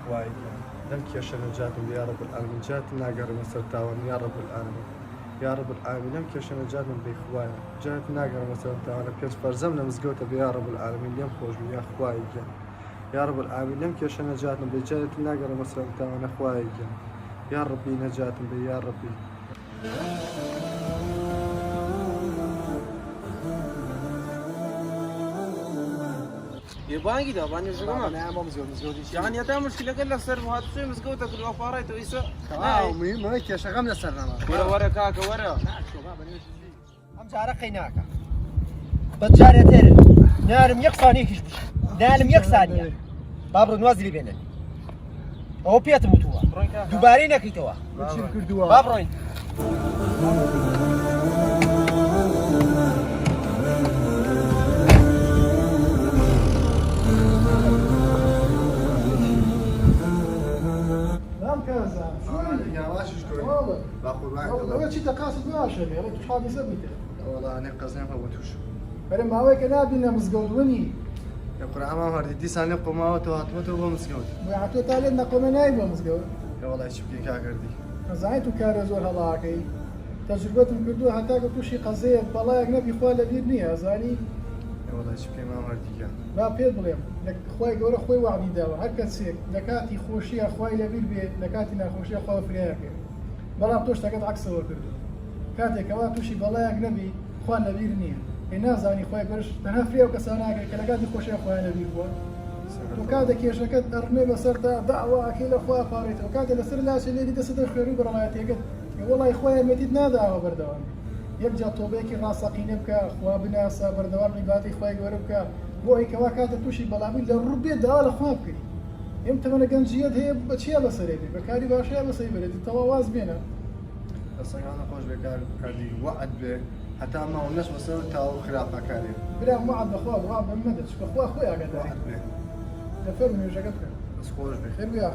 خوای لەم کێشە نەجاتم بێ یا رب العالمین جات ناگەڕمە سەر تاوان یا رب العالمین یا رب العالمین لەم کێشە نەجاتم بێ خوایە جات ناگەڕمە سەر تاوانە پێنج فەرزەم لە مزگەوتە بێ یا رب العالمین لێم خۆش بێ یا خوای گیان یا رب العالمین لەم کێشە نەجاتم بێ جات ناگەڕمە سەر تاوانە خوای گیان یا ربی نەجاتم بێ یا ربی يبانجي ده باني شغلنا أنا ما مزود يعني هذا مشكلة كلها سر وهذا شيء مسكوتك الوفارات ويسا ما هيك يا شغام لسرنا ورا كاكا ورا ئەم جارە قەیناکە بەجارێتر نارم یەک سانیەکیش بش نالم یەک سانیە با بڕۆ نوازی بێنن ئەوە پێتم وتووە دووبارەی نەکەیتەوە با بڕۆین يواشش كوي باخذ معك والله شيء تقاصد ما شيء يعني تو حابي سبيته والله انا قصدي ما بتوش بل ما هو كنا بينا مزقودوني يقول عمام هردي دي سنه قماوت وهاتمته ومسكوت ويعطوا تالي نقوم نايم مزقود يا والله شبكي كاكردي زعيتو كارزور هلاكي تجربتهم كردو حتى قلتو شي قضيه والله اجنبي خويا لبيرني ازاني يا والله شبكي ما هردي كان ما بيد بليم لك خويا قول خويا وعدي داوا هر كسيك لكاتي خوشيه خويا لبير بي لكاتي ناخوشيه خويا فرياك بلا توش تاكد عكس هو كردو كاتي كوا توشي والله اجنبي خويا لبيرني الناس زاني خويا قرش تنها فريا وكساناك كلكاتي خوشيه خويا لبير بو وكاد كيشكت أرمي بسرت دعوة أكيد أخويا فاريت وكاد لسر لا شيء اللي دست خيري برماتي قلت والله إخويا متيت نادى أو بردوان يرجع طوبيك راسقين بك أخويا بناس بردوان عبادي إخويا يوربك بوي كوا كاد توشي بلابي للربي دال أخويا بكري إمتى من جنجيات هي بتشيا بسريبي بكاري باشيا بسريبي التواواز بينا بس أنا خوش بكار كاردي وعد به حتى ما وناس وصلوا تاو خلافة كاري بلا وعد أخويا بغاب بمدد أخويا قدر وعد به تفرمي وش قلت بس خوش به خير بيا